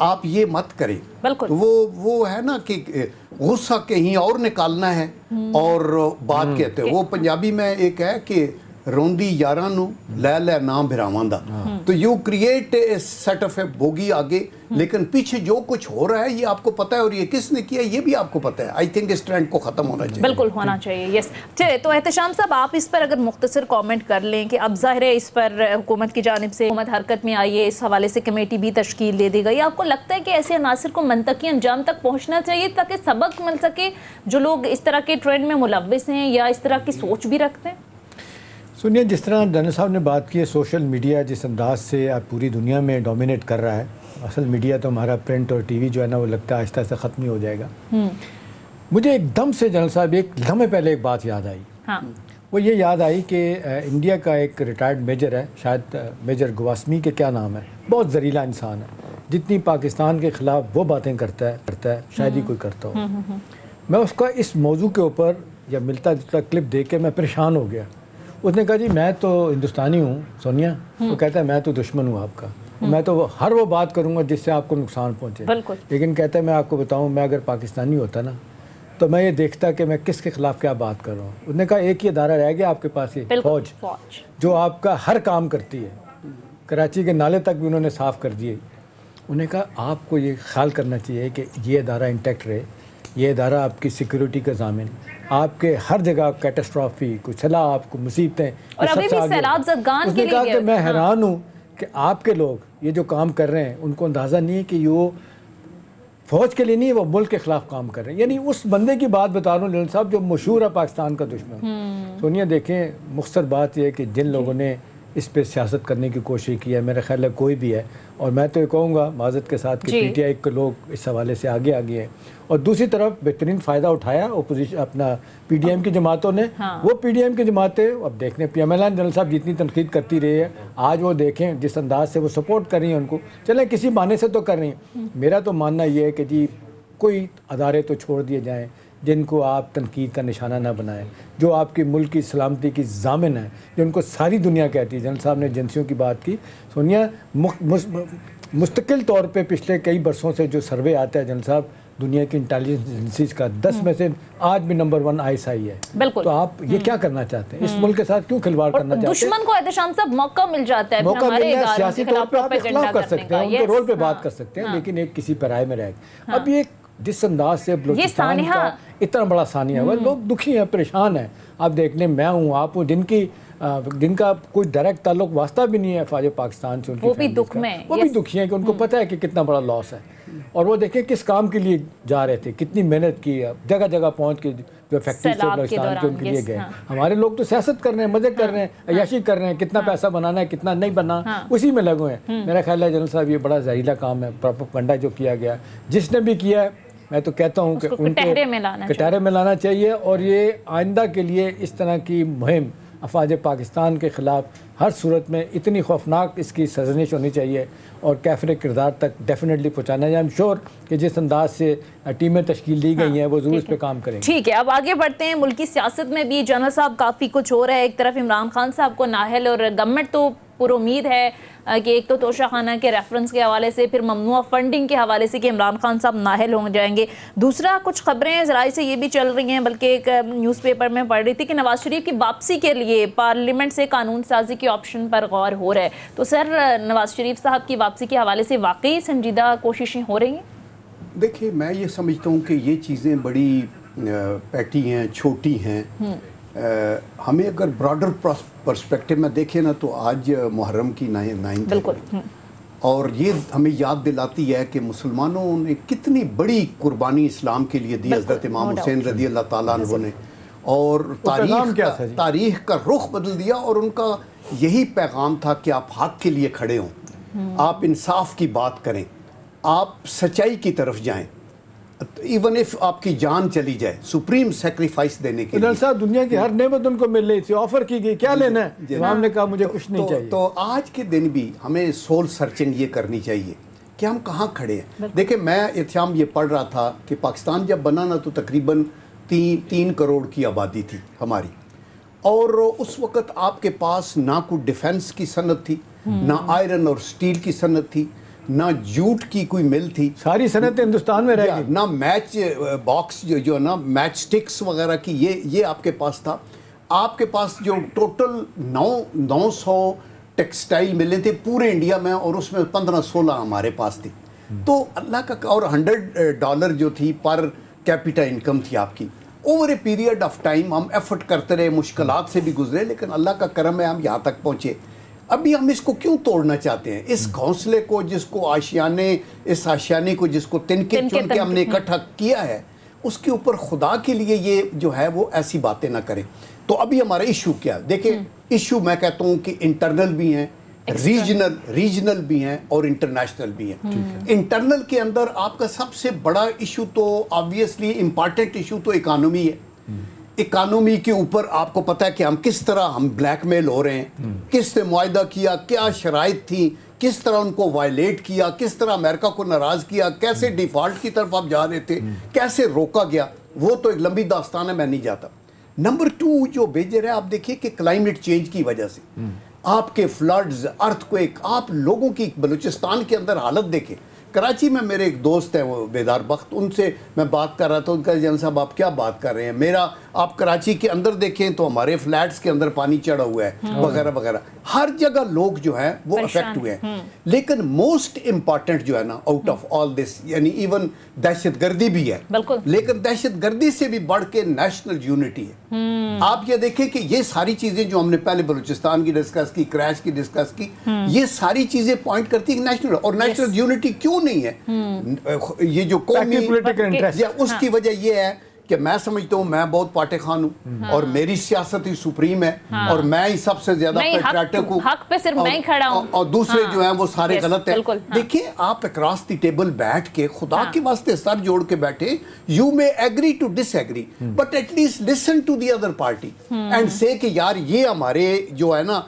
آپ یہ مت کریں. بالکل. تو وہ ہے نا کہ غصہ کہیں اور نکالنا ہے اور بات کہتے ہیں. وہ پنجابی میں ایک ہے کہ روندی یاراں نو لے لے نام بھراواں دا. تو you create a set of a bogie آگے, لیکن پیچھے جو کچھ ہو رہا ہے یہ آپ کو پتہ ہے, اور یہ کس نے کیا یہ بھی آپ کو پتہ ہے. آئی تھنک اس ٹرینڈ کو ختم ہونا چاہیے. بالکل ہونا چاہیے. یس. چلے تو احتشام صاحب آپ اس پر اگر مختصر کامنٹ کر لیں کہ اب ظاہر ہے اس پر حکومت کی جانب سے حکومت حرکت میں آئی ہے, اس حوالے سے کمیٹی بھی تشکیل دے دی گئی. آپ کو لگتا ہے کہ ایسے عناصر کو منطقی انجام تک پہنچنا چاہیے تاکہ سبق مل سکے جو لوگ اس طرح کے ٹرینڈ میں ملوث ہیں یا اس طرح کی سوچ بھی رکھتے ہیں؟ سنیے, جس طرح جنرل صاحب نے بات کی ہے, سوشل میڈیا جس انداز سے اب پوری دنیا میں ڈومینیٹ کر رہا ہے, اصل میڈیا تو ہمارا پرنٹ اور ٹی وی جو ہے نا وہ لگتا ہے آہستہ آہستہ ختم ہی ہو جائے گا. مجھے ایک دم سے جنرل صاحب ایک لمحے پہلے ایک بات یاد آئی. وہ یہ یاد آئی کہ انڈیا کا ایک ریٹائرڈ میجر ہے, شاید میجر گواسمی کے کیا نام ہے, بہت زریلا انسان ہے. جتنی پاکستان کے خلاف وہ باتیں کرتا ہے شاید ہی کوئی کرتا ہو. میں اس کا اس موضوع کے اوپر یا ملتا جلتا کلپ دیکھ کے میں پریشان ہو گیا. اس نے کہا جی میں تو ہندوستانی ہوں سونیا. وہ کہتا ہے میں تو دشمن ہوں آپ کا, میں تو ہر وہ بات کروں گا جس سے آپ کو نقصان پہنچے. لیکن کہتا ہے میں آپ کو بتاؤں, میں اگر پاکستانی ہوتا نا تو میں یہ دیکھتا کہ میں کس کے خلاف کیا بات کر رہا ہوں. اس نے کہا ایک ہی ادارہ رہ گیا آپ کے پاس, یہ فوج, جو آپ کا ہر کام کرتی ہے. کراچی کے نالے تک بھی انہوں نے صاف کر دیے. انہوں نے کہا آپ کو یہ خیال کرنا چاہیے کہ یہ ادارہ انٹیکٹ رہے, یہ ادارہ آپ کی سیکیورٹی کا ضامن, آپ کے ہر جگہ کیٹاسٹرافی, کچھ آپ کو مصیبتیں, اور ابھی بھی سیلاب زدگان کے لیے. کہا کہ میں حیران ہوں کہ آپ کے لوگ یہ جو کام کر رہے ہیں ان کو اندازہ نہیں ہے کہ یہ فوج کے لیے نہیں, وہ ملک کے خلاف کام کر رہے ہیں. یعنی اس بندے کی بات بتا رہا ہوں جنرل صاحب جو مشہور ہے پاکستان کا دشمن. سونیا دیکھیں, مختصر بات یہ ہے کہ جن لوگوں نے اس پہ سیاست کرنے کی کوشش کی ہے, میرا خیال ہے کوئی بھی ہے, اور میں تو یہ کہوں گا معذرت کے ساتھ کہ پی ٹی آئی کے لوگ اس حوالے سے آگے ہیں, اور دوسری طرف بہترین فائدہ اٹھایا اپوزیشن اپنا پی ڈی ایم کی جماعتوں نے. وہ پی ڈی ایم کی جماعتیں اب دیکھنے P M L N general صاحب جتنی تنقید کرتی رہی ہے, آج وہ دیکھیں جس انداز سے وہ سپورٹ کر رہی ہیں ان کو. چلیں کسی بہانے سے تو کر رہی ہیں. میرا تو ماننا یہ ہے کہ جی کوئی ادارے تو چھوڑ دیے جائیں جن کو آپ تنقید کا نشانہ نہ بنائیں, جو آپ کی ملک کی سلامتی کی ضامن ہے, جن کو ساری دنیا کہتی ہے. جنرل صاحب نے ایجنسیوں کی بات کی. سونیا مستقل طور پہ پچھلے کئی برسوں سے جو سروے آتا ہے جنرل صاحب دنیا کی انٹیلیجنس ایجنسیز کا, 10 میں سے آج بھی نمبر 1 ISI ہے. بالکل. تو آپ یہ کیا کرنا چاہتے ہیں, اس ملک کے ساتھ کیوں کھلواڑ کرنا چاہتے ہیں؟ دشمن کو احتشام صاحب موقع مل جاتا ہے, موقع مل جاتا ہے, سیاسی طور پہ آپ اختلاف کر سکتے ہیں, ان کے رول پہ بات کر سکتے ہیں, لیکن ایک کسی پرائے میں رہ گئے. اب یہ جس انداز سے بلوچستان کا اتنا بڑا سانحہ ہوا, لوگ دکھی ہیں, پریشان ہیں. آپ دیکھ لیں, میں ہوں, آپ ہوں, جن کا کوئی ڈائریکٹ تعلق واسطہ بھی نہیں ہے افواج پاکستان سے, وہ بھی دکھ میں, وہ بھی دکھی ہیں کہ ان کو پتہ ہے کہ کتنا بڑا لاس ہے. اور وہ دیکھیں کس کام کے لیے جا رہے تھے, کتنی محنت کی, جگہ جگہ پہنچ کے جو فیکٹری سے بلوچستان کے ان کے لیے گئے. ہمارے لوگ تو سیاست کر رہے ہیں, مزے کر رہے ہیں, عیاشی کر رہے ہیں, کتنا پیسہ بنانا ہے کتنا نہیں بننا, اسی میں لگے ہیں. میرا خیال ہے جنرل صاحب یہ بڑا زہریلا کام ہے, پروپیگنڈا جو کیا گیا, جس نے بھی کیا ہے, میں تو کہتا ہوں کہ ان کو کٹہرے میں لانا چاہیے. اور یہ آئندہ کے لیے اس طرح کی مہم افواج پاکستان کے خلاف ہر صورت میں اتنی خوفناک اس کی سرزنش ہونی چاہیے اور کیفر کردار تک ڈیفینیٹلی پہنچانا ہے. شور کہ جس انداز سے ٹیمیں تشکیل دی گئی ہیں وہ ضرور اس پہ کام کریں گے. ٹھیک ہے, اب آگے بڑھتے ہیں. ملکی سیاست میں بھی جنرل صاحب کافی کچھ ہو رہا ہے. ایک طرف عمران خان صاحب کو نااہل, اور گورنمنٹ تو پر امید ہے کہ ایک تو توشہ خانہ کے ریفرنس کے حوالے سے, پھر ممنوع فنڈنگ کے حوالے سے کہ عمران خان صاحب نااہل ہو جائیں گے. دوسرا کچھ خبریں ذرائع سے یہ بھی چل رہی ہیں, بلکہ ایک نیوز پیپر میں پڑھ رہی تھی کہ نواز شریف کی واپسی کے لیے پارلیمنٹ سے قانون سازی کے آپشن پر غور ہو رہا ہے. تو سر, نواز شریف صاحب کی واپسی کے حوالے سے واقعی سنجیدہ کوششیں ہو رہی ہیں؟ دیکھیے, میں یہ سمجھتا ہوں کہ یہ چیزیں بڑی پیٹی ہیں, چھوٹی ہیں. ہمیں اگر براڈر پرسپیکٹو میں دیکھیں نا تو آج محرم کی 9 بالکل, اور یہ ہمیں یاد دلاتی ہے کہ مسلمانوں نے کتنی بڑی قربانی اسلام کے لیے دی حضرت امام حسین رضی اللہ تعالیٰ عنہ نے, اور تاریخ کا رخ بدل دیا. اور ان کا یہی پیغام تھا کہ آپ حق کے لیے کھڑے ہوں, آپ انصاف کی بات کریں, آپ سچائی کی طرف جائیں, ایون اف آپ کی جان چلی جائے, سپریم سیکریفائس دینے کے لیے. صاحب دنیا کی ہر نعمت ان کو مل رہی تھی, آفر کی گئی, کیا لینا ہے, امام نے کہا مجھے کچھ نہیں چاہیے. تو آج کے دن بھی ہمیں سول سرچنگ یہ کرنی چاہیے کہ ہم کہاں کھڑے ہیں. دیکھیں, میں احتشام یہ پڑھ رہا تھا کہ پاکستان جب بنا نا تو تقریباً 3 کروڑ کی آبادی تھی ہماری, اور اس وقت آپ کے پاس نہ کوئی ڈیفنس کی صنعت تھی, نہ آئرن اور سٹیل کی صنعت تھی, نہ جوٹ کی کوئی مل تھی، ساری صنعتیں ہندوستان میں رہ گئی، نہ میچ باکس جو نا میچ سٹکس وغیرہ کی یہ آپ کے پاس تھا. آپ کے پاس جو ٹوٹل 900 ٹیکسٹائل ملیں تھے پورے انڈیا میں، اور اس میں 15-16 ہمارے پاس تھی. تو اللہ کا، اور $100 جو تھی پر کیپیٹا انکم تھی آپ کی. Over a period of time ہم ایفرٹ کرتے رہے، مشکلات سے بھی گزرے، لیکن اللہ کا کرم ہے ہم یہاں تک پہنچے. ابھی ہم اس کو کیوں توڑنا چاہتے ہیں؟ اس گھونسلے کو، جس کو اس آشیانے کو جس کو تن کے چن کے ہم نے اکٹھا کیا ہے، اس کے اوپر خدا کے لیے یہ جو ہے وہ ایسی باتیں نہ کریں. تو ابھی ہمارا ایشو کیا ہے؟ دیکھیں، ایشو میں کہتا ہوں کہ انٹرنل بھی ہیں، ریجنل بھی ہیں، اور انٹرنیشنل بھی ہیں. انٹرنل کے اندر آپ کا سب سے بڑا ایشو تو آبویسلی امپارٹنٹ ایشو تو اکانومی ہے. اکانومی کے اوپر آپ کو پتہ ہے کہ ہم کس طرح ہم بلیک میل ہو رہے ہیں، کس نے معاہدہ کیا، کیا شرائط تھی، کس طرح ان کو وائلیٹ کیا، کس طرح امریکہ کو ناراض کیا، کیسے ڈیفالٹ کی طرف آپ جا رہے تھے، کیسے روکا گیا، وہ تو ایک لمبی داستان ہے، میں نہیں جاتا. نمبر 2 جو بیجر ہے، آپ دیکھیے کہ کلائمیٹ چینج کی وجہ سے آپ کے فلڈز، ارتھ کویک، آپ لوگوں کی بلوچستان کے اندر حالت دیکھیں. کراچی میں میرے ایک دوست ہیں، وہ بیدار بخت، ان سے میں بات کر رہا تھا. ان کا جنرل صاحب آپ کیا بات کر رہے ہیں، آپ کراچی کے اندر دیکھیں تو ہمارے فلیٹس کے اندر پانی چڑھا ہوا ہے وغیرہ وغیرہ. ہر جگہ لوگ جو ہیں وہ افیکٹ ہوئے ہیں. لیکن موسٹ امپارٹنٹ جو ہے نا آؤٹ آف آل دس، یعنی ایون دہشت گردی بھی ہے، لیکن دہشت گردی سے بھی بڑھ کے نیشنل یونٹی ہے. آپ یہ دیکھیں کہ یہ ساری چیزیں جو ہم نے پہلے بلوچستان کی ڈسکس کی، کریش کی ڈسکس کی، یہ ساری چیزیں پوائنٹ کرتی ہیں نیشنل، اور نیشنل یونٹی کیوں نہیں ہے. یہ جو قومی، اس کی وجہ یہ ہے کہ میں سمجھتا ہوں میں بہت پاٹے خان ہوں، اور میری سیاست ہی سپریم ہے، اور میں ہی سب سے زیادہ پیٹریاٹک ہوں، حق پہ صرف میں ہی کھڑا ہوں، اور دوسرے جو ہیں وہ سارے غلط ہیں. دیکھیں، آپ اکراس دی ٹیبل بیٹھ کے خدا کے واسطے سر جوڑ کے بیٹھے، you may agree to disagree, but at least listen to the other party and say کہ یار یہ ہمارے جو ہے نا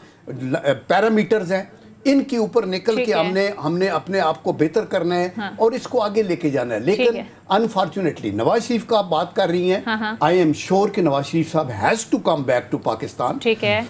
پیرامیٹرز ہیں، ان کے اوپر نکل کے ہم نے اپنے آپ کو بہتر کرنا ہے اور اس کو آگے لے کے جانا ہے. لیکن انفارچونیٹلی نواز شریف کا آپ بات کر رہی ہیں، آئی ایم شیور کہ نواز شریف صاحب has to come back to Pakistan. ٹھیک ہے،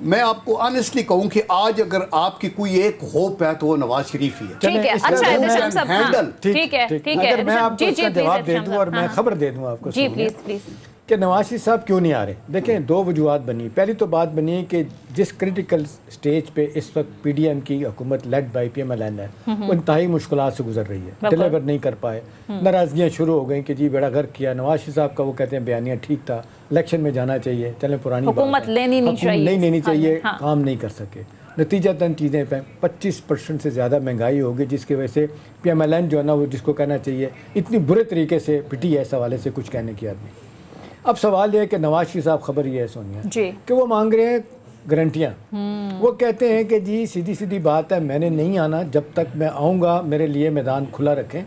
میں آپ کو آنیسٹلی کہوں کہ آج اگر آپ کی کوئی ایک ہوپ ہے تو وہ نواز شریف ہی ہے. ٹھیک ہے، اچھا احتشام صاحب، ٹھیک ہے، اگر میں آپ کو اس کا جواب دے دوں اور میں خبر دے دوں آپ کو جی پلیز کہ نواز شریف صاحب کیوں نہیں آ رہے. دیکھیں، 2 وجوہات بنی. پہلی تو بات بنی کہ جس کریٹیکل سٹیج پہ اس وقت پی ڈی ایم کی حکومت led by P M L N ہے، وہ انتہائی مشکلات سے گزر رہی ہے، ڈیلیور نہیں کر پائے. ناراضگیاں شروع ہو گئیں کہ جی بیڑا غرق کیا. نواز شریف صاحب کا وہ کہتے ہیں بیانیہ ٹھیک تھا، الیکشن میں جانا چاہیے، چلیں پرانی حکومت لینی نہیں چاہیے، کام نہیں کر سکے. نتیجہ تن چیزیں پہ 25% سے زیادہ مہنگائی ہوگی، جس کی وجہ سے پی ایم ایل این جو ہے نا وہ جس کو کہنا چاہیے اتنی برے طریقے سے پٹی ہے اس حوالے سے کچھ کہنے کی آدمی. اب سوال یہ ہے کہ نواز شریف صاحب خبر یہ ہے سونیا کہ وہ مانگ رہے ہیں گارنٹیاں. وہ کہتے ہیں کہ جی سیدھی بات ہے، میں نے نہیں آنا، جب تک میں آؤں گا میرے لیے میدان کھلا رکھیں،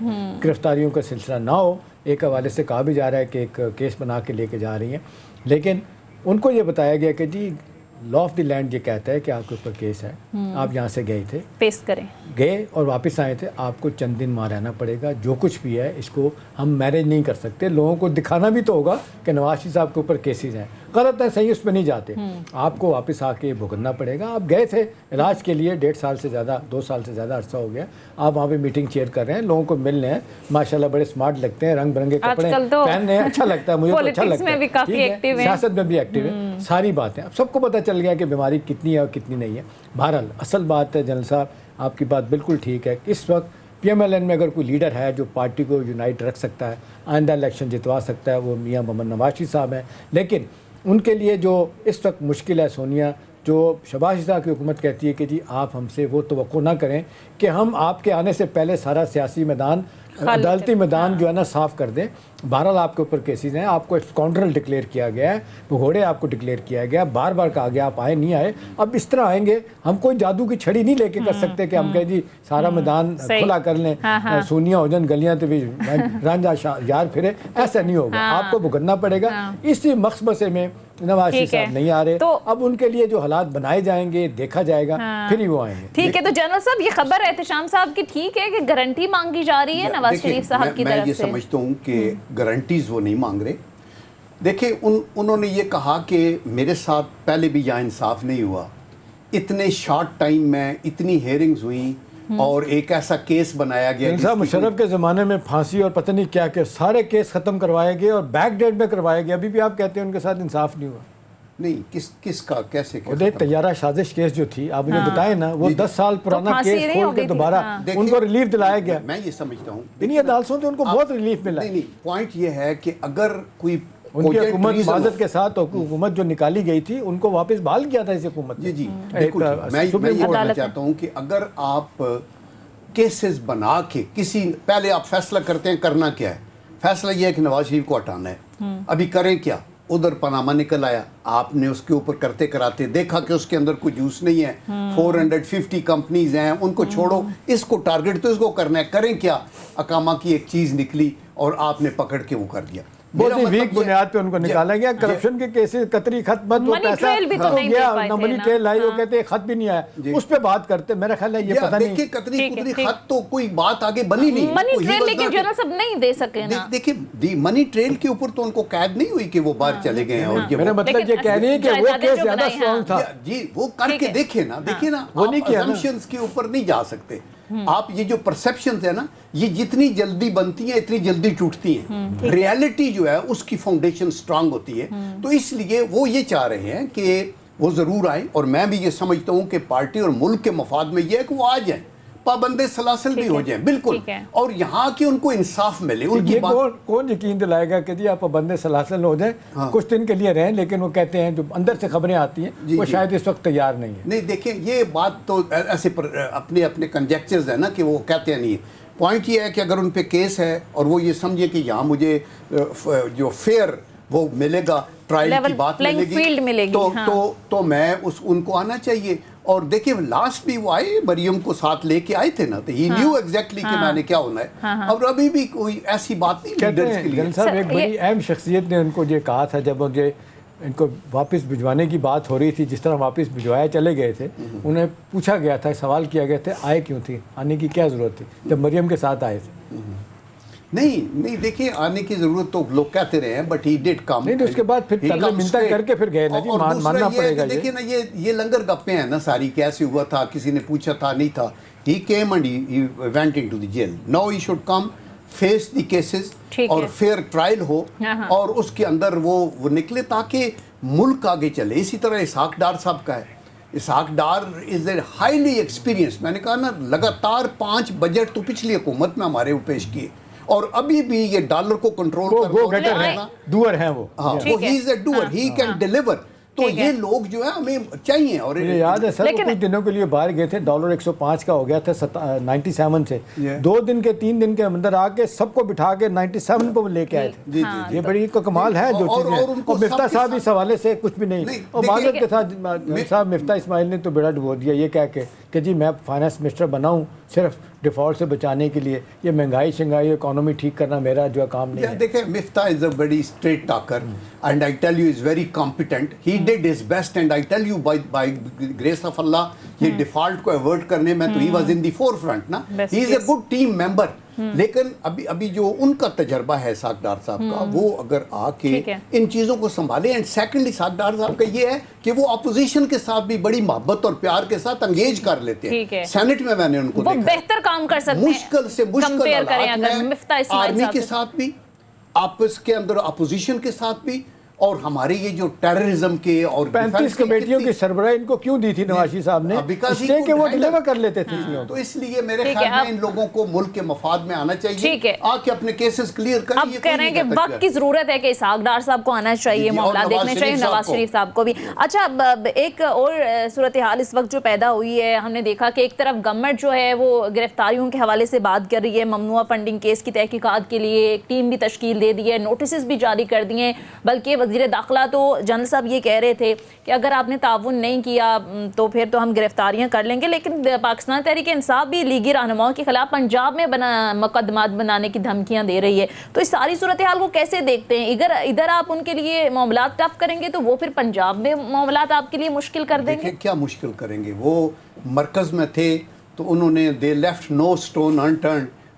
گرفتاریوں کا سلسلہ نہ ہو. ایک حوالے سے کہا بھی جا رہا ہے کہ ایک کیس بنا کے لے کے جا رہی ہیں، لیکن ان کو یہ بتایا گیا کہ جی لا آف دی لینڈ یہ کہتا ہے کہ آپ کے اوپر کیس ہے، آپ یہاں سے گئے تھے، پیش کریں، گئے اور واپس آئے تھے، آپ کو چند دن وہاں رہنا پڑے گا. جو کچھ بھی ہے اس کو ہم مینیج نہیں کر سکتے. لوگوں کو دکھانا بھی تو ہوگا کہ نواز شریف صاحب کے اوپر کیسز ہیں، غلط ہے، صحیح، اس پہ نہیں جاتے. آپ کو واپس آ کے بھگتنا پڑے گا. آپ گئے تھے علاج کے لیے، 1.5 سال سے زیادہ، 2 سال سے زیادہ عرصہ ہو گیا. آپ وہاں پہ میٹنگ چیئر کر رہے ہیں، لوگوں کو مل رہے ہیں، ماشاءاللہ بڑے سمارٹ لگتے ہیں، رنگ برنگے کپڑے پہن رہے ہیں، اچھا لگتا ہے، مجھے تو اچھا لگتا ہے. سیاست میں بھی ایکٹیو ہے، ساری باتیں. اب سب کو پتہ چل گیا کہ بیماری کتنی ہے اور کتنی نہیں ہے. بہرحال اصل بات ہے جنرل صاحب، آپ کی بات بالکل ٹھیک ہے کہ اس وقت پی ایم ایل این میں اگر کوئی لیڈر ہے جو پارٹی کو یونائٹ رکھ سکتا ہے، آئندہ الیکشن جتوا سکتا ہے، وہ میاں محمد نواز شریف صاحب ہیں. لیکن ان کے لیے جو اس وقت مشکل ہے سونیا، جو شہباز شریف صاحب کی حکومت کہتی ہے کہ جی آپ ہم سے وہ توقع نہ کریں کہ ہم آپ کے آنے سے پہلے سارا سیاسی میدان، عدالتی میدان جو ہے نا صاف کر دیں. بہرحال آپ کے اوپر کیسز ہیں، آپ کو اسکاؤنڈرل ڈکلیئر کیا گیا ہے، بھگوڑے آپ کو ڈکلیئر کیا گیا، بار بار کہا گیا آپ آئے نہیں آئے. اب اس طرح آئیں گے، ہم کوئی جادو کی چھڑی نہیں لے کے کر سکتے کہ ہم کہیں جی سارا میدان کھلا کر لیں، سونیاں ہو جائیں گلیاں تو بھی رانجھا یار پھرے، ایسا نہیں ہوگا. آپ کو بھگتنا پڑے گا. اسی مقصبے میں نواز شریف صاحب نہیں آ رہے، تو اب ان کے لیے جو حالات بنائے جائیں گے، دیکھا جائے گا، پھر ہی وہ آئیں گے. ٹھیک ہے، تو جنرل صاحب یہ خبر احتشام صاحب کی ٹھیک ہے کہ گارنٹی مانگی جا رہی ہے نواز شریف صاحب کی طرف سے؟ میں یہ سمجھتا ہوں کہ گارنٹیز وہ نہیں مانگ رہے. دیکھیں، انہوں نے یہ کہا کہ میرے ساتھ پہلے بھی یہاں انصاف نہیں ہوا، اتنے شارٹ ٹائم میں اتنی ہیئرنگز ہوئیں، اور ایک ایسا کیس بنایا گیا صاحب مشرف کے زمانے میں پھانسی اور پتہ نہیں کیا کہ سارے کیس ختم کروائے گئے اور بیک ڈیٹ میں کروائے گئے. ابھی بھی آپ کہتے ہیں ان کے ساتھ انصاف نہیں ہوا. نہیں کس کا کیسے طیارہ سازش کیس جو تھی آپ مجھے بتائیں نا, وہ 10 سال پرانا کیس کھول کے دوبارہ ان کو ریلیف دلایا گیا. میں یہ سمجھتا ہوں انہی عدالتوں سے ان کو بہت ریلیف ملا. نہیں پوائنٹ یہ ہے کہ اگر کوئی ان کی حکومت معذرت کے ساتھ حکومت جو نکالی گئی تھی ان کو واپس بحال کیا تھا اس حکومت نے. جی بالکل. میں یہ کہنا چاہتا ہوں کہ اگر آپ کیسز بنا کے پہلے آپ فیصلہ کرتے ہیں کرنا کیا ہے. فیصلہ یہ ہے کہ نواز شریف کو ہٹانا ہے. ابھی کریں کیا؟ ادھر پاناما نکل آیا, آپ نے اس کے اوپر کرتے کراتے دیکھا کہ اس کے اندر کوئی جوس نہیں ہے. 450 کمپنیز ہیں, ان کو چھوڑو, اس کو ٹارگٹ تو اس کو کرنا ہے. کریں کیا؟ اقامہ کی ایک چیز نکلی اور آپ نے پکڑ کے وہ کر دیا. بہت ہی ویک بنیاد پہ ان کو نکالا گیا. کرپشن کے کیسز قطری خط مت وہ پیسہ گیا, نہ منی ٹریل لائی, وہ کہتے ہیں خط بھی نہیں آیا, اس پہ بات کرتے. میرا خیال ہے یہ پتہ نہیں دیکھیں قطری خط تو کوئی بات آگے بنی نہیں. منی ٹریل لیکن جنرل صاحب نہیں دے سکے نا. دیکھیں منی ٹریل کے اوپر تو ان کو قید نہیں ہوئی کہ وہ باہر چلے گئے ہیں. اور میرا مطلب یہ کہہ رہی ہے کہ وہ کیس زیادہ اسٹرانگ تھا. جی وہ کر کے دیکھیں نا وہ نہیں کیا. اسمپشنز کے اوپر نہیں جا سکتے آپ. یہ جو پرسیپشنز ہیں نا, یہ جتنی جلدی بنتی ہیں اتنی جلدی ٹوٹتی ہیں. ریالٹی جو ہے اس کی فاؤنڈیشن سٹرانگ ہوتی ہے. تو اس لیے وہ یہ چاہ رہے ہیں کہ وہ ضرور آئیں, اور میں بھی یہ سمجھتا ہوں کہ پارٹی اور ملک کے مفاد میں یہ ہے کہ وہ آ جائیں, پابندے سلاسل بھی ہو جائیں. بالکل. اور یہاں کہ ان کو انصاف ملے. ان کی کون یقین دلائے گا کہ جی آپ پابندے سلاسل ہو جائیں, کچھ دن کے لیے رہیں, لیکن وہ کہتے ہیں جو اندر سے خبریں آتی ہیں وہ شاید اس وقت تیار نہیں ہے. نہیں دیکھیں یہ بات تو ایسے اپنے کنجیکچرز ہیں نا کہ وہ کہتے ہیں نہیں. پوائنٹ یہ ہے کہ اگر ان پہ کیس ہے اور وہ یہ سمجھے کہ یہاں مجھے جو فیئر وہ ملے گا, ٹرائل کی بات ملے گی, تو میں ان کو آنا چاہیے. اور دیکھیں لاسٹ بھی وہ آئے, مریم کو ساتھ لے کے آئے تھے نا, تو ہی نیو ایگزیکٹلی کہ میں نے کیا ہونا ہے. اور ابھی بھی کوئی ایسی بات نہیں لیڈرز کے لیے. جنرل صاحب ایک بڑی اہم شخصیت نے ان کو یہ کہا تھا جب مجھے ان کو واپس بھجوانے کی بات ہو رہی تھی, جس طرح واپس بھجوایا چلے گئے تھے, انہیں پوچھا گیا تھا, سوال کیا گیا تھا آئے کیوں تھی, آنے کی کیا ضرورت تھی جب مریم کے ساتھ آئے تھے. نہیں دیکھیں آنے کی ضرورت تو لوگ کہتے رہے ہیں, بٹ ہی ڈیڈ کم. نہیں تو اس کے بعد پھر ترلے منتیں کر کے پھر گئے نا جی, ماننا پڑے گا. دیکھیں نا یہ لنگر گپیں ہیں نا ساری, کیسے ہوا تھا, کسی نے پوچھا تھا, نہیں تھا. He came and he went into the jail. Now he should come, face the cases اور fair trial ہو, اور اس کے اندر وہ نکلے تاکہ ملک آگے چلے. اسی طرح اسحاق ڈار صاحب کا ہے. اسحاق ڈار از اے ہائیلی ایکسپیرینس. میں نے کہا نا لگاتار 5 بجٹ تو پچھلی حکومت میں ہمارے پیش کیے, اور ابھی بھی یہ ڈالر کو کنٹرول کرنا, ڈوئر ہیں وہ. وہ ہی is a doer, he can deliver. تو یہ لوگ جو ہے ہمیں چاہیے. اور مجھے یاد ہے سر وہ کچھ دنوں کے لیے باہر گئے تھے, ڈالر 105 کا ہو گیا تھا 97 سے, 2 دن کے 3 دن کے اندر آ کے سب کو بٹھا کے 97 پہ لے کے آئے تھے. یہ بڑی کمال ہے جو چیزیں. اور مفتاح صاحب اس حوالے سے کچھ بھی نہیں, اور معذرت کے ساتھ صاحب مفتاح اسماعیل نے تو بیڑا ڈبو دیا یہ کہہ کے کہ جی میں فائنانس منسٹر بناؤں صرف ڈیفالٹ سے بچانے کے لیے, یہ مہنگائی شنگائی اکانومی ٹھیک کرنا میرا جو کام نہیں ہے. دیکھیں Miftah is a very street talker, and I tell you is very competent. He did his best, and I tell you by grace of Allah یہ ڈیفالٹ کو ایورٹ کرنے میں تو he was in the forefront نا. He is a good team member. لیکن ابھی جو ان کا تجربہ ہے اسحاق ڈار صاحب کا, وہ اگر آ کے ان چیزوں کو سنبھالے. اینڈ سیکنڈلی اسحاق ڈار صاحب کا یہ ہے کہ وہ اپوزیشن کے ساتھ بھی بڑی محبت اور پیار کے ساتھ انگیج کر لیتے ہیں. سینٹ میں نے ان کو دیکھا, بہتر کام کر سکتے ہیں مشکل سے مشکل حالات میں, آرمی کے ساتھ بھی, آپس کے اندر اپوزیشن کے ساتھ بھی, اور ہمارے یہ جو ٹیررزم کے اور 35 کمیٹیوں کی سربراہی ان کو کیوں دی تھی نواز شریف صاحب نے, اس لیے کہ وہ ڈیلیور کر لیتے تھے. تو اس لیے میرے خیال میں ان لوگوں کو ملک کے مفاد میں آنا چاہیے, آ کے اپنے کیسز کلیئر کریں. اب کہہ رہے ہیں کہ وقت کی ضرورت ہے کہ اسحاق ڈار صاحب کو آنا چاہیے, معاملات دیکھنے چاہیے, نواز شریف صاحب کو بھی. اچھا ایک اور صورتحال اس وقت جو پیدا ہوئی ہے, ہم نے دیکھا کہ ایک طرف گورنمنٹ جو ہے وہ گرفتاریوں کے حوالے سے بات کر رہی ہے, ممنوعہ فنڈنگ کیس کی تحقیقات کے لیے ایک ٹیم بھی تشکیل دے دی ہے, نوٹسز بھی جاری کر دیے ہیں. بلکہ وزیر داخلہ تو جنرل صاحب یہ کہہ رہے تھے کہ اگر آپ نے تعاون نہیں کیا تو پھر تو ہم گرفتاریاں کر لیں گے. لیکن پاکستان تحریک انصاف بھی لیگی رہنماؤں کے خلاف پنجاب میں مقدمات بنانے کی دھمکیاں دے رہی ہے. تو اس ساری صورتحال کو کیسے دیکھتے ہیں؟ ادھر آپ ان کے لیے معاملات ٹف کریں گے تو وہ پھر پنجاب میں معاملات آپ کے لیے مشکل کر دیں گے. کیا مشکل کریں گے؟ وہ مرکز میں تھے تو انہوں نے دے لیفٹ نو سٹون انٹرنڈ.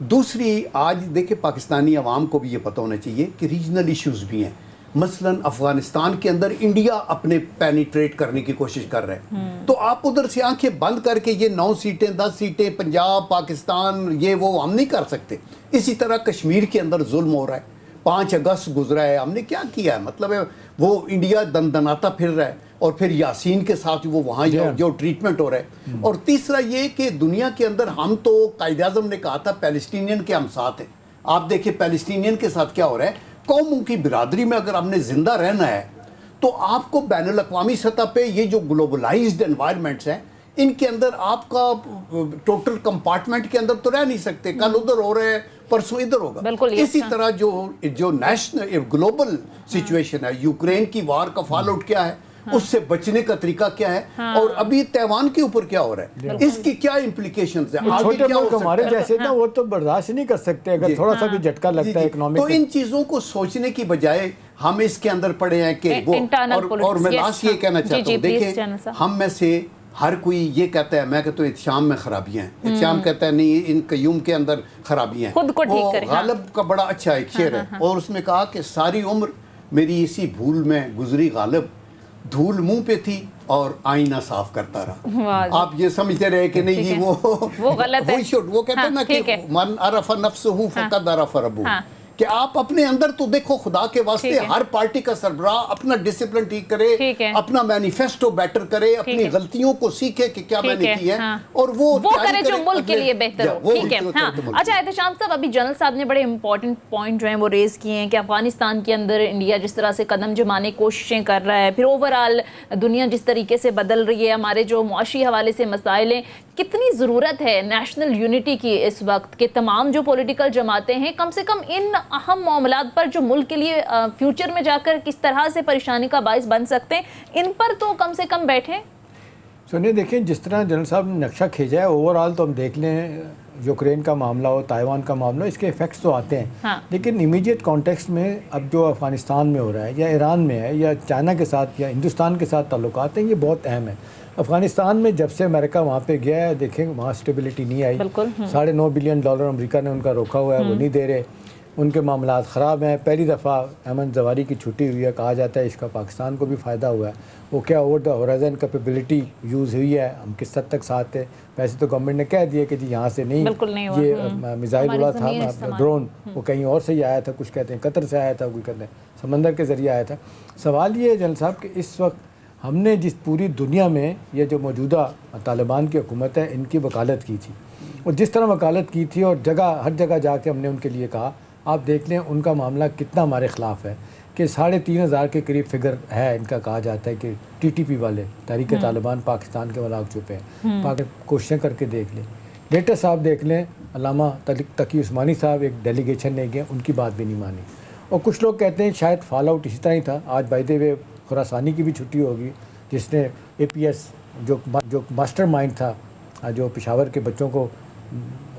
دوسری آج دیکھیں پاکستانی عوام کو بھی یہ پتہ ہونا چاہیے کہ ریجنل ایشوز بھی ہیں. مثلاً افغانستان کے اندر انڈیا اپنے پینیٹریٹ کرنے کی کوشش کر رہا ہے, تو آپ ادھر سے آنکھیں بند کر کے یہ 9 سیٹیں 10 سیٹیں پنجاب پاکستان یہ وہ ہم نہیں کر سکتے. اسی طرح کشمیر کے اندر ظلم ہو رہا ہے, 5 اگست گزرا ہے, ہم نے کیا کیا ہے؟ مطلب ہے وہ انڈیا دندناتا پھر رہا ہے, اور پھر یاسین کے ساتھ وہ وہاں جو ٹریٹمنٹ ہو رہا ہے. اور تیسرا یہ کہ دنیا کے اندر ہم تو قائد اعظم نے کہا تھا پیلسٹینین کے ہم ساتھ ہیں. آپ دیکھیں پیلسٹینین کے ساتھ کیا ہو رہا ہے. قوموں کی برادری میں اگر ہم نے زندہ رہنا ہے تو آپ کو بین الاقوامی سطح پہ یہ جو گلوبلائزڈ انوائرمنٹس ہیں ان کے اندر آپ کا ٹوٹل کمپارٹمنٹ کے اندر تو رہ نہیں سکتے. کل ادھر ہو رہا ہے پرسوں ادھر ہوگا. اسی طرح جو نیشنل گلوبل سچویشن ہے, یوکرین کی وار کا فال آؤٹ کیا ہے, اس سے بچنے کا طریقہ کیا ہے, اور ابھی تیوان کے اوپر کیا ہو رہا ہے, اس کی کیا امپلیکیشنز ہیں, آگے کیا ہو ہمارے سکتا ہے. جیسے نا وہ تو برداشت نہیں کر سکتے اگر تھوڑا سا بھی جھٹکا لگتا ہے اکنامک. تو ان چیزوں کو سوچنے کی بجائے ہم اس کے اندر پڑے ہیں کہ وہ, اور میں لاسٹ یہ کہنا چاہتا ہوں, دیکھیں ہم میں سے ہر کوئی یہ کہتا ہے, میں کہتا ہوں احتشام میں خرابیاں ہیں, احتشام کہتا ہے نہیں ان قیوم کے اندر خرابیاں ہیں. وہ غالب کا بڑا اچھا ایک شعر ہے, اور اس میں کہا کہ ساری عمر میری اسی بھول میں گزری غالب, دھول منہ پہ تھی اور آئینہ صاف کرتا رہا. آپ یہ سمجھتے رہے کہ نہیں جی وہ غلط ہے, وہ کہتے ہیں نا کہ من عرف نفسہ فقد عرف ربہ, کہ آپ اپنے اندر تو دیکھو خدا کے واسطے ہر پارٹی کا سربراہ اپنا ڈسپلن ٹھیک کرے, اپنا مینیفیسٹو بیٹر کرے, اپنی غلطیوں کو سیکھے کہ کیا میں نے کی ہے, اور وہ کرے جو ملک کے لیے بہتر ہو. ٹھیک ہے. اچھا احتشام صاحب, ابھی جنرل صاحب نے بڑے امپورٹنٹ پوائنٹ جو ہیں وہ ریز کیے ہیں کہ افغانستان کے اندر انڈیا جس طرح سے قدم جمانے کی کوششیں کر رہا ہے, پھر اوورآل دنیا جس طریقے سے بدل رہی ہے, ہمارے جو معاشی حوالے سے مسائل ہیں, کتنی ضرورت ہے نیشنل یونٹی کی اس وقت کہ تمام جو پولیٹیکل جماعتیں ہیں کم سے کم ان اہم معاملات پر جو ملک کے لیے فیوچر میں جا کر کس طرح سے پریشانی کا باعث بن سکتے ہیں, ان پر تو کم سے کم بیٹھیں. سنیے دیکھیں جس طرح جنرل صاحب نے نقشہ کھینچا ہے, اوورآل تو ہم دیکھ لیں یوکرین کا معاملہ ہو, تائیوان کا معاملہ ہو, اس کے ایفیکٹس تو آتے ہیں, لیکن امیڈیٹ کانٹیکسٹ میں اب جو افغانستان میں ہو رہا ہے یا ایران میں ہے یا چائنا کے ساتھ یا ہندوستان کے ساتھ تعلقات ہیں, یہ بہت اہم ہے. افغانستان میں جب سے امریکہ وہاں پہ گیا ہے, دیکھیں وہاں اسٹیبلٹی نہیں آئی. $9.5 بلین امریکہ نے ان کا روکا ہوا ہے, وہ نہیں دے رہے, ان کے معاملات خراب ہیں. پہلی دفعہ احمد زواری کی چھٹی ہوئی ہے, کہا جاتا ہے اس کا پاکستان کو بھی فائدہ ہوا ہے. وہ کیا over the horizon capability use ہوئی ہے, ہم کس حد تک ساتھ تھے. ویسے تو گورنمنٹ نے کہہ دیا کہ جی یہاں سے نہیں, یہ میزائل اڑا تھا ڈرون, وہ کہیں اور سے ہی آیا تھا, کچھ کہتے ہیں قطر سے آیا تھا, کوئی کہتے ہیں سمندر کے ذریعے آیا تھا. سوال یہ ہے جنرل صاحب کہ اس وقت ہم نے جس پوری دنیا میں یہ جو موجودہ طالبان کی حکومت ہے ان کی وکالت کی تھی, اور جس طرح وکالت کی تھی اور ہر جگہ جا کے ہم نے ان کے لیے کہا, آپ دیکھ لیں ان کا معاملہ کتنا ہمارے خلاف ہے کہ 3,500 کے قریب فگر ہے ان کا. کہا جاتا ہے کہ TTP والے تحریک طالبان پاکستان کے ملاق چھپے ہیں. کوششیں کر کے دیکھ لیں. لیٹسٹ آپ دیکھ لیں علامہ تقی عثمانی صاحب ایک ڈیلیگیشن لے گئے, ان کی بات بھی نہیں مانی. اور کچھ لوگ کہتے ہیں شاید فال آؤٹ اسی طرح ہی تھا. آج بائی دی وے خراسانی کی بھی چھٹی ہوگی, جس نے APS جو ماسٹر مائنڈ تھا, جو پشاور کے بچوں کو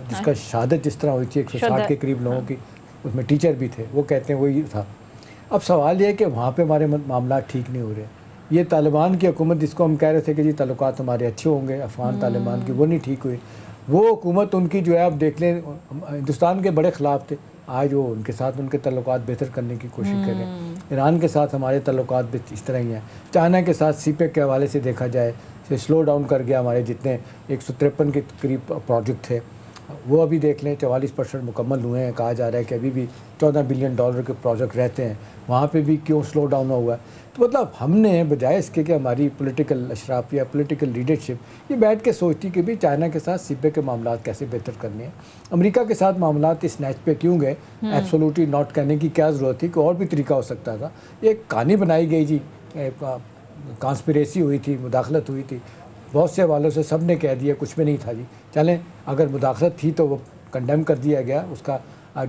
جس کا شہادت جس طرح ہوئی تھی 160 کے قریب لوگوں کی, اس میں ٹیچر بھی تھے, وہ کہتے ہیں وہی تھا. اب سوال یہ ہے کہ وہاں پہ ہمارے معاملات ٹھیک نہیں ہو رہے. یہ طالبان کی حکومت جس کو ہم کہہ رہے تھے کہ جی تعلقات ہمارے اچھے ہوں گے افغان طالبان کی, وہ نہیں ٹھیک ہوئی. وہ حکومت ان کی جو ہے آپ دیکھ لیں ہندوستان کے بڑے خلاف تھے, آج وہ ان کے ساتھ ان کے تعلقات بہتر کرنے کی کوشش کریں. ایران کے ساتھ ہمارے تعلقات بھی اس طرح ہی ہیں. چائنا کے ساتھ CPEC کے حوالے سے دیکھا جائے سلو ڈاؤن کر گیا. ہمارے جتنے 153 کے قریب پروجیکٹ تھے وہ ابھی دیکھ لیں 44% مکمل ہوئے ہیں. کہا جا رہا ہے کہ ابھی بھی $14 بلین کے پروجیکٹ رہتے ہیں, وہاں پہ بھی کیوں سلو ڈاؤن ہوا ہے. تو مطلب ہم نے بجائے اس کے کہ ہماری پولیٹیکل اشراف یا پولیٹیکل لیڈرشپ یہ بیٹھ کے سوچتی کہ بھی چائنا کے ساتھ CPEC کے معاملات کیسے بہتر کرنے ہیں, امریکہ کے ساتھ معاملات اس نیچ پہ کیوں گئے, ایبسولوٹلی ناٹ کہنے کی کیا ضرورت تھی کہ اور بھی طریقہ ہو سکتا تھا. ایک کہانی بنائی گئی جی, کانسپریسی ہوئی تھی, مداخلت ہوئی تھی, بہت سے حوالوں سے سب نے کہہ دیا کچھ بھی نہیں تھا جی. چلیں اگر مداخلت تھی تو وہ کنڈیم کر دیا گیا, اس کا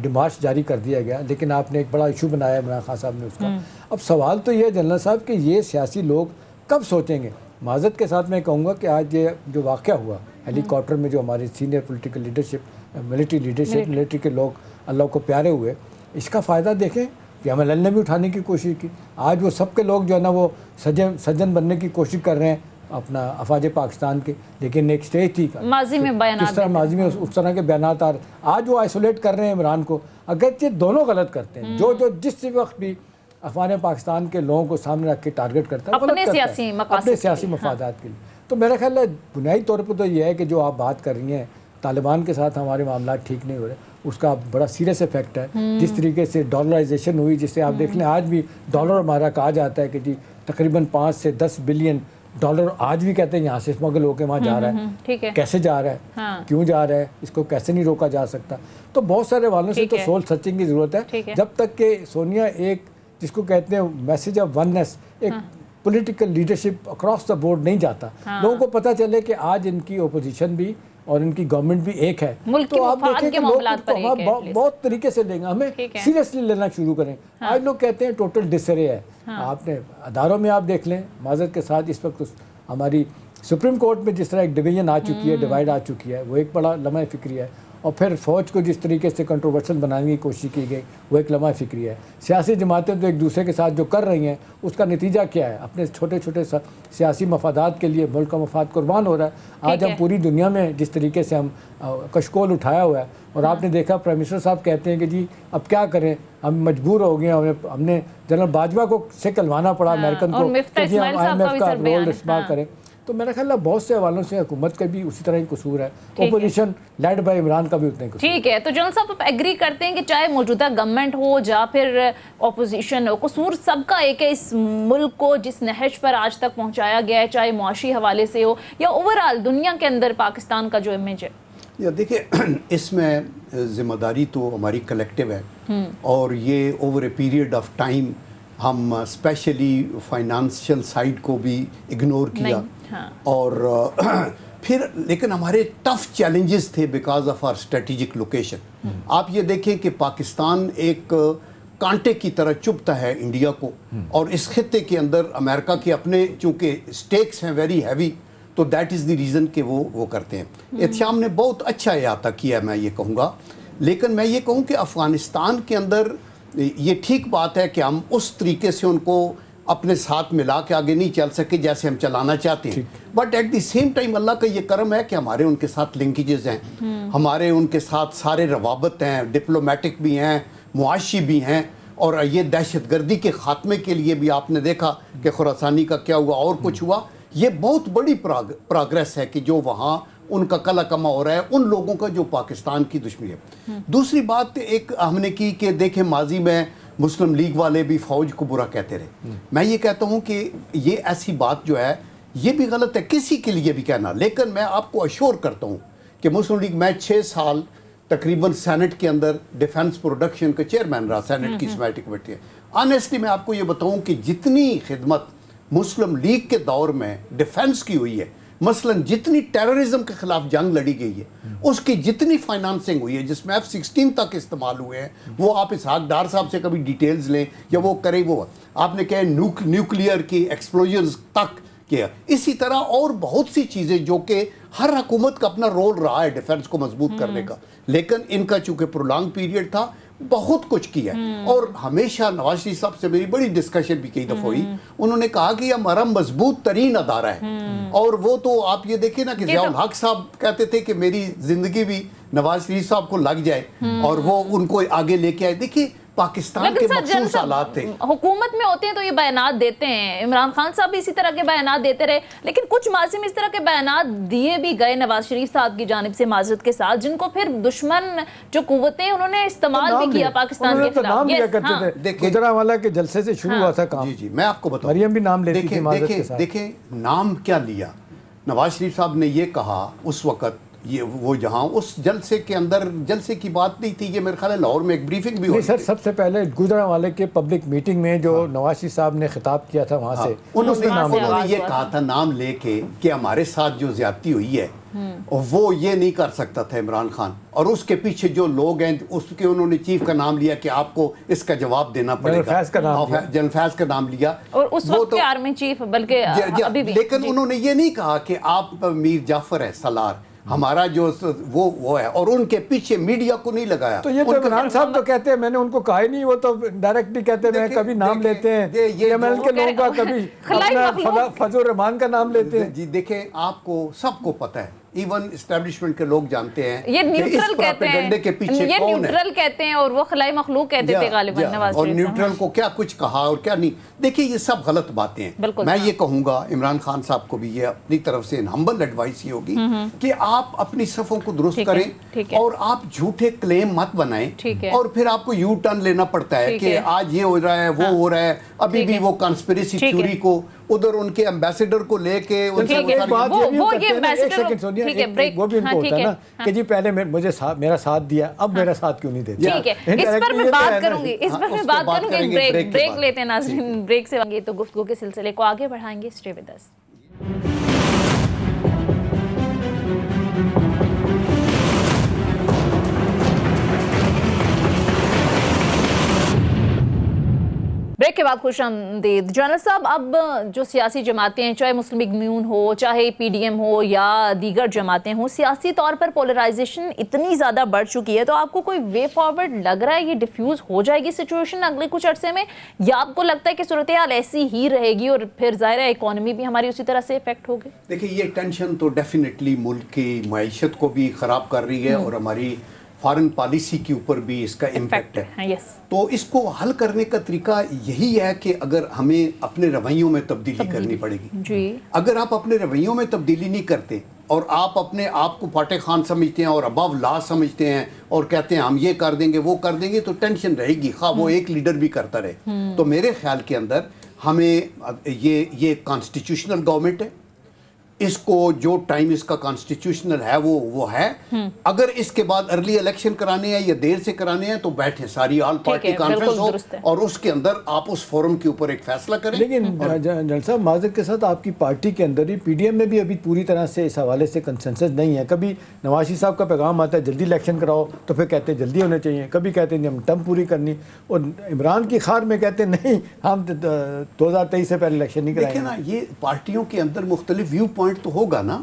ڈیمارچ جاری کر دیا گیا, لیکن آپ نے ایک بڑا ایشو بنایا عمران خان صاحب نے اس کا. اب سوال تو یہ ہے جنرل صاحب کہ یہ سیاسی لوگ کب سوچیں گے. معذرت کے ساتھ میں کہوں گا کہ آج یہ جو واقعہ ہوا ہیلی کاپٹر میں, جو ہماری senior political leadership military leadership military کے لوگ اللہ کو پیارے ہوئے, اس کا فائدہ دیکھیں کہ MLN نے بھی اٹھانے کی کوشش کی. آج وہ سب کے لوگ جو ہے نا وہ سجن بننے کی کوشش کر رہے ہیں اپنا افواج پاکستان کے، لیکن ایک سٹیج تھی ماضی میں بیانات کس طرح ماضی میں اس طرح کے بیانات آ رہے، آج وہ آئسولیٹ کر رہے ہیں عمران کو، اگرچہ دونوں غلط کرتے ہیں، جو جس وقت بھی افغان پاکستان کے لوگوں کو سامنے رکھ کے ٹارگٹ کرتا ہے اپنے سیاسی مقاصد اپنے سیاسی مفادات کے لیے. تو میرا خیال ہے بنیادی طور پہ تو یہ ہے کہ جو آپ بات کر رہی ہیں طالبان کے ساتھ ہمارے معاملات ٹھیک نہیں ہو رہے، اس کا بڑا سیریس افیکٹ ہے. جس طریقے سے ڈالرائزیشن ہوئی، جس سے آپ دیکھ لیں آج بھی ڈالر ہمارا کہا جاتا ہے کہ جی تقریباً 5 سے 10 بلین ڈالر آج بھی کہتے ہیں یہاں سے اسمگل ہو کے وہاں جا رہا ہے. کیسے جا رہا ہے، کیوں جا رہا ہے، اس کو کیسے نہیں روکا جا سکتا. تو بہت سارے والوں سے تو سول سرچنگ کی ضرورت ہے جب تک کہ سونیا ایک جس کو کہتے ہیں میسیج آف وننس، ایک political leadership across the board نہیں جاتا، لوگوں کو پتہ چلے کہ آج ان کی اپوزیشن بھی اور ان کی گورنمنٹ بھی ایک ہے، تو آپ دیکھیں کہ لوگ بہت طریقے سے لیں گے، ہمیں سیریسلی لینا شروع کریں. آج لوگ کہتے ہیں ٹوٹل ڈسرے ہے. آپ نے اداروں میں آپ دیکھ لیں معذرت کے ساتھ، اس وقت ہماری سپریم کورٹ میں جس طرح ایک ڈویژن آ چکی ہے، ڈیوائڈ آ چکی ہے، وہ ایک بڑا لمحہ فکری ہے. اور پھر فوج کو جس طریقے سے کنٹروورشل بنانے کی کوشش کی گئی وہ ایک لمحہ فکری ہے. سیاسی جماعتیں تو ایک دوسرے کے ساتھ جو کر رہی ہیں اس کا نتیجہ کیا ہے، اپنے چھوٹے چھوٹے سیاسی مفادات کے لیے ملک کا مفاد قربان ہو رہا ہے. آج ہم پوری دنیا میں جس طریقے سے ہم کشکول اٹھایا ہوا ہے، اور آپ نے دیکھا پرائم منسٹر صاحب کہتے ہیں کہ جی اب کیا کریں، ہم مجبور ہو گئے ہیں، ہم نے جنرل باجوہ کو سے کلوانا پڑا امریکن کو کہ جی ہم IMF کا رول استعمال کریں. تو میرا خیال ہے بہت سے حوالوں سے حکومت کا بھی اسی طرح ہی قصور ہے، اپوزیشن لیڈ بائی عمران کا بھی اتنا ہی قصور ہے. ٹھیک ہے، تو جنرل صاحب آپ ایگری کرتے ہیں کہ چاہے موجودہ گورنمنٹ ہو یا پھر اپوزیشن ہو، قصور سب کا ایک ہے اس ملک کو جس نہج پر آج تک پہنچایا گیا ہے، چاہے معاشی حوالے سے ہو یا اوورآل دنیا کے اندر پاکستان کا جو امیج ہے؟ یا دیکھیں اس میں ذمہ داری تو ہماری کلیکٹیو ہے، اور یہ over a period of time ہم اسپیشلی فائنانشیل سائڈ کو بھی اگنور کیا، اور پھر لیکن ہمارے ٹف چیلنجز تھے because of our strategic location. آپ یہ دیکھیں کہ پاکستان ایک کانٹے کی طرح چبھتا ہے انڈیا کو، اور اس خطے کے اندر امریکہ کے اپنے چونکہ اسٹیکس ہیں ویری ہیوی، تو دیٹ از دی ریزن کہ وہ کرتے ہیں. احتشام نے بہت اچھا احاطہ کیا میں یہ کہوں گا، لیکن میں یہ کہوں کہ افغانستان کے اندر یہ ٹھیک بات ہے کہ ہم اس طریقے سے ان کو اپنے ساتھ ملا کے آگے نہیں چل سکے جیسے ہم چلانا چاہتے ہیں، but at the same time Allah کا یہ کرم ہے کہ ہمارے ان کے ساتھ لنکیجز ہیں، ہمارے ان کے ساتھ سارے روابط ہیں، ڈپلومیٹک بھی ہیں، معاشی بھی ہیں، اور یہ دہشت گردی کے خاتمے کے لیے بھی آپ نے دیکھا کہ خراسانی کا کیا ہوا اور کچھ ہوا. یہ بہت بڑی پروگریس ہے کہ جو وہاں ان کا کلا کما ہو رہا ہے ان لوگوں کا جو پاکستان کی دشمنی ہے. دوسری بات ایک ہم نے کی کہ دیکھیں ماضی میں مسلم لیگ والے بھی فوج کو برا کہتے رہے. میں یہ کہتا ہوں کہ یہ ایسی بات جو ہے یہ بھی غلط ہے کسی کے لیے بھی کہنا، لیکن میں آپ کو اشور کرتا ہوں کہ مسلم لیگ، میں 6 سال تقریباً سینٹ کے اندر ڈیفنس پروڈکشن کا چیئرمین رہا، سینٹ کی سمیٹی کمیٹی ہے. آنیسٹلی میں آپ کو یہ بتاؤں کہ جتنی خدمت مسلم لیگ کے دور میں ڈیفنس کی ہوئی ہے، مثلا جتنی ٹیررزم کے خلاف جنگ لڑی گئی ہے، اس کی جتنی فائنانسنگ ہوئی ہے جس میں F-16 تک استعمال ہوئے ہیں، وہ آپ اسحاق ڈار صاحب سے کبھی ڈیٹیلز لیں یا وہ کریں، وہ آپ نے کہا نیوکلیئر کی ایکسپلوژنز تک کیا. اسی طرح اور بہت سی چیزیں جو کہ ہر حکومت کا اپنا رول رہا ہے ڈیفنس کو مضبوط کرنے کا، لیکن ان کا چونکہ پرولانگ پیریڈ تھا بہت کچھ کیا. اور ہمیشہ نواز شریف صاحب سے میری بڑی ڈسکشن بھی کئی دفعہ ہوئی، انہوں نے کہا کہ یہ ہمارا مضبوط ترین ادارہ ہے. اور وہ تو آپ یہ دیکھیں نا کہ ضیاء الحق صاحب کہتے تھے کہ میری زندگی بھی نواز شریف صاحب کو لگ جائے اور وہ ان کو آگے لے کے آئے. دیکھیے پاکستان کے مخصوص حالات تھے، حکومت میں ہوتے ہیں تو یہ بیانات دیتے ہیں، عمران خان صاحب بھی اسی طرح کے بیانات دیتے رہے، لیکن کچھ ماضی میں اس طرح کے بیانات دیے بھی گئے نواز شریف صاحب کی جانب سے معذرت کے ساتھ، جن کو پھر دشمن جو قوتیں انہوں نے استعمال بھی کیا پاکستان کے خلاف. گجرانوالہ کے جلسے سے شروع ہوا تھا کام. جی میں آپ کو بتاؤں، مریم بھی نام لیتی تھی معذرت کے ساتھ. دیکھیں نام کیا لیا نواز شریف صاحب نے، یہ کہا اس وقت یہ وہ جہاں اس جلسے کے اندر جلسے کی بات نہیں تھی، یہ میرے خیال ہے لاہور میں ایک بریفنگ بھی ہوئی سر. سب سے پہلے گجرانوالے کے پبلک میٹنگ میں جو نواز شریف صاحب نے خطاب کیا تھا وہاں سے انہوں نے یہ کہا تھا نام لے کے کہ ہمارے ساتھ جو زیادتی ہوئی ہے وہ یہ نہیں کر سکتا تھا عمران خان، اور اس کے پیچھے جو لوگ ہیں اس کے انہوں نے چیف کا نام لیا کہ آپ کو اس کا جواب دینا پڑے گا، جنرل فیض کا نام لیا، اور اس وقت کے آرمی چیف بلکہ ابھی بھی. لیکن انہوں نے یہ نہیں کہا کہ آپ میر جعفر ہے سالار، ہمارا جو وہ ہے، اور ان کے پیچھے میڈیا کو نہیں لگایا. تو یہ تو عمران صاحب تو کہتے ہیں، میں نے ان کو کہا ہی نہیں، وہ تو ڈائریکٹلی کہتے ہیں، میں کبھی نام لیتے ہیں یمن کے لوگوں کا، کبھی اپنا فضل الرحمان کا نام لیتے ہیں. جی دیکھیں، آپ کو سب کو پتہ ہے، ایون اسٹیبلشمنٹ کے لوگ جانتے ہیں یہ نیوٹرل کہتے ہیں، کے پیچھے یہ کون ہے. نیوٹرل کہتے ہیں، اور وہ خلائی مخلوق کہتے تھے غالباً نواز اور شریف. نیوٹرل کو کیا کچھ کہا اور کیا نہیں. دیکھیے یہ سب غلط باتیں ہیں. میں یہ کہوں گا عمران خان صاحب کو بھی یہ اپنی طرف سے ہمبل ایڈوائس یہ ہوگی کہ آپ اپنی صفوں کو درست کریں اور آپ جھوٹے کلیم مت بنائیں، اور پھر آپ کو یو ٹرن لینا پڑتا ہے کہ آج یہ ہو رہا ہے وہ ہو رہا ہے. ابھی بھی وہ کانسپریسی تھیوری کو ادھر ان کے ایمبیسڈر کو لے کے ان سے وہ بھی ان کو ہوتا ہے نا کہ جی پہلے مجھے میرا ساتھ دیا، اب میرا ساتھ کیوں نہیں دیتے. ٹھیک ہے، اس پر میں بات کروں گی، اس پر میں بات کروں گی. بریک لیتے ہیں ناظرین، بریک سے تو گفتگو کے سلسلے کو آگے بڑھائیں گے. Stay with us. بریک کے بعد خوش آمدید. جنرل صاحب، اب جو سیاسی جماعتیں ہیں، چاہے مسلم لیگ نون ہو، چاہے پی ڈی ایم ہو یا دیگر جماعتیں ہوں، سیاسی طور پر پولرائزیشن اتنی زیادہ بڑھ چکی ہے، تو آپ کو کوئی وے فارورڈ لگ رہا ہے یہ ڈیفیوز ہو جائے گی سچویشن اگلے کچھ عرصے میں، یا آپ کو لگتا ہے کہ صورتحال ایسی ہی رہے گی اور پھر ظاہر ہے اکانومی بھی ہماری اسی طرح سے افیکٹ ہوگی؟ دیکھیں یہ ٹینشن تو ڈیفینیٹلی ملک کی معیشت کو بھی خراب کر رہی ہے اور ہماری فارن پالیسی کے اوپر بھی اس کا امپیکٹ ہے. تو اس کو حل کرنے کا طریقہ یہی ہے کہ اگر ہمیں اپنے رویوں میں تبدیلی کرنی پڑے گی. اگر آپ اپنے رویوں میں تبدیلی نہیں کرتے اور آپ اپنے آپ کو پاٹے خان سمجھتے ہیں اور ابو لا سمجھتے ہیں اور کہتے ہیں ہم یہ کر دیں گے وہ کر دیں گے، تو ٹینشن رہے گی، خواہ وہ ایک لیڈر بھی کرتا رہے. تو میرے خیال کے اندر ہمیں یہ کانسٹیٹیوشنل گورنمنٹ ہے، اس کو جو ٹائم اس کا کانسٹیٹیوشنل ہے وہ ہے. اگر اس کے بعد ارلی الیکشن کرانے ہیں یا دیر سے کرانے ہیں تو بیٹھیں، ساری آل پارٹی کانفرنس ہو اور اس کے اندر آپ اس فورم کے اوپر ایک فیصلہ کریں. لیکن جنرل صاحب، معذرت کے ساتھ آپ کی پارٹی کے اندر ہی، پی ڈی ایم میں بھی ابھی پوری طرح سے اس حوالے سے کنسنسس نہیں ہے. کبھی نواز شریف صاحب کا پیغام آتا ہے جلدی الیکشن کراؤ، تو پھر کہتے ہیں جلدی ہونے چاہیے. کبھی کہتے ہیں ہم ٹرم پوری کرنی، اور عمران کی خار میں کہتے ہیں نہیں ہم 2023 سے پہلے الیکشن نہیں کرائیں گے. دیکھیں نا، یہ پارٹیوں کے اندر مختلف ویو پوائنٹ تو ہوگا نا،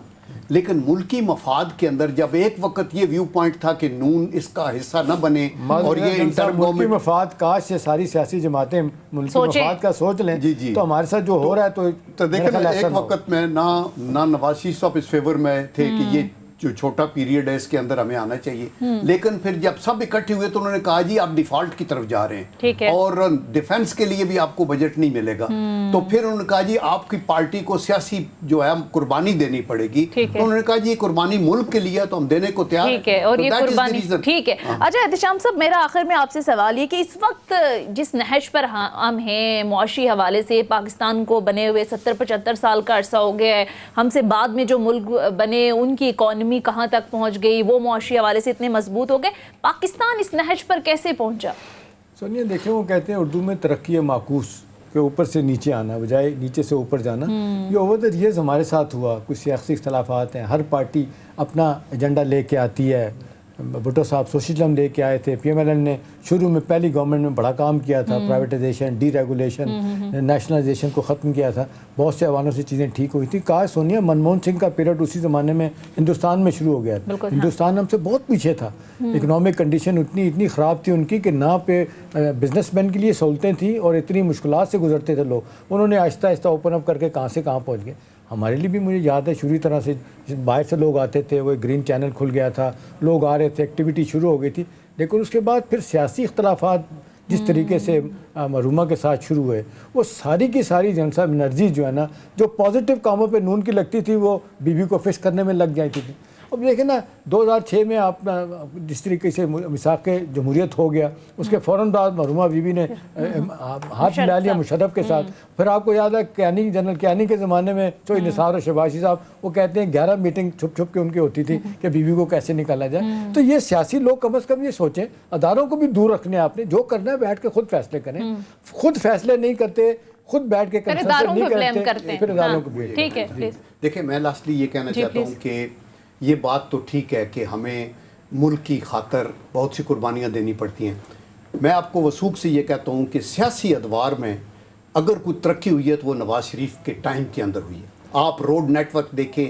لیکن ملکی مفاد کے اندر جب ایک وقت یہ ویو پوائنٹ تھا کہ نون اس کا حصہ نہ بنے اور یہ انٹر ملکی مفاد، کاش یہ ساری سیاسی جماعتیں ملکی مفاد کا سوچ لیں تو ہمارے ساتھ جو ہو رہا ہے تو دیکھیں ایک وقت میں نہ نواز شریف صاحب اس فیور میں تھے کہ یہ جو چھوٹا پیریڈ ہے اس کے اندر ہمیں آنا چاہیے، لیکن پھر جب سب اکٹھے ہوئے تو انہوں نے کہا جی آپ ڈیفالٹ کی طرف جا رہے ہیں اور ڈیفنس کے لیے بھی آپ کو بجٹ نہیں ملے گا. تو پھر انہوں نے کہا جی آپ کی پارٹی کو سیاسی جو ہے قربانی دینی پڑے گی. تو انہوں نے کہا جی یہ قربانی ملک کے لیے تو ہم دینے کو تیار ہیں. اور یہ قربانی ٹھیک ہے. اچھا احتشام صاحب، میرا آخر میں آپ سے سوال یہ کہ اس وقت جس نہج پر ہم ہیں معاشی حوالے سے، پاکستان کو بنے ہوئے 70-75 سال کا عرصہ ہو گیا ہے، ہم سے بعد میں جو ملک بنے ان کی اکانومی کہاں تک پہنچ گئی، وہ معاشی حوالے سے اتنے مضبوط ہو گئے، پاکستان اس نہج پر کیسے پہنچا؟ سونیا دیکھیں، وہ کہتے ہیں اردو میں ترقی معکوس، کہ اوپر سے نیچے آنا بجائے نیچے سے اوپر جانا. یہ اوور دا ایئرز ہمارے ساتھ ہوا. کچھ سیاسی اختلافات ہیں، ہر پارٹی اپنا ایجنڈا لے کے آتی ہے. بھٹو صاحب سوشلزم لے کے آئے تھے، پی ایم ایل این نے شروع میں پہلی گورنمنٹ میں بڑا کام کیا تھا، پرائیویٹائزیشن، ڈی ریگولیشن، نیشنلائزیشن کو ختم کیا تھا. بہت سے حوالوں سے چیزیں ٹھیک ہوئی تھی. کہا سونیا منموہن سنگھ کا پیریڈ اسی زمانے میں ہندوستان میں شروع ہو گیا تھا. ہندوستان ہم سے بہت پیچھے تھا، اکنامک کنڈیشن اتنی خراب تھی ان کی کہ نہ پہ بزنس مین کے لیے سہولتیں تھیں اور اتنی مشکلات سے گزرتے تھے لوگ. انہوں نے آہستہ آہستہ اوپن اپ کر کے کہاں سے کہاں پہنچ گئے. ہمارے لیے بھی مجھے یاد ہے شروع طرح سے باہر سے لوگ آتے تھے، وہ گرین چینل کھل گیا تھا، لوگ آ رہے تھے، ایکٹیویٹی شروع ہو گئی تھی. لیکن اس کے بعد پھر سیاسی اختلافات جس طریقے سے مرحومہ کے ساتھ شروع ہوئے، وہ ساری کی ساری جن صاحب انرجی جو ہے نا، جو پازیٹیو کاموں پہ نون کی لگتی تھی، وہ بی بی کو فکس کرنے میں لگ جاتی تھی. اب دیکھیں نا 2006 میں آپ جس طریقے سے میثاق جمہوریت ہو گیا، اس کے فوراً بعد مرحومہ بی بی نے ہاتھ ملا لیا مشرف کے ساتھ. پھر آپ کو یاد ہے کیانی، جنرل کیانی کے زمانے میں تو نثار اور شہباز صاحب وہ کہتے ہیں 11 میٹنگ چھپ چھپ کے ان کی ہوتی تھی کہ بی بی کو کیسے نکالا جائے. تو یہ سیاسی لوگ کم از کم یہ سوچیں، اداروں کو بھی دور رکھنے، آپ نے جو کرنا ہے بیٹھ کے خود فیصلے کریں. خود فیصلے نہیں کرتے، خود بیٹھ کے کنسلٹ نہیں کرتے، پھر اداروں کو بھی. ٹھیک ہے. دیکھیں میں لاسٹلی یہ کہنا چاہتا ہوں کہ یہ بات تو ٹھیک ہے کہ ہمیں ملک کی خاطر بہت سی قربانیاں دینی پڑتی ہیں. میں آپ کو وثوق سے یہ کہتا ہوں کہ سیاسی ادوار میں اگر کوئی ترقی ہوئی ہے تو وہ نواز شریف کے ٹائم کے اندر ہوئی ہے. آپ روڈ نیٹ ورک دیکھیں،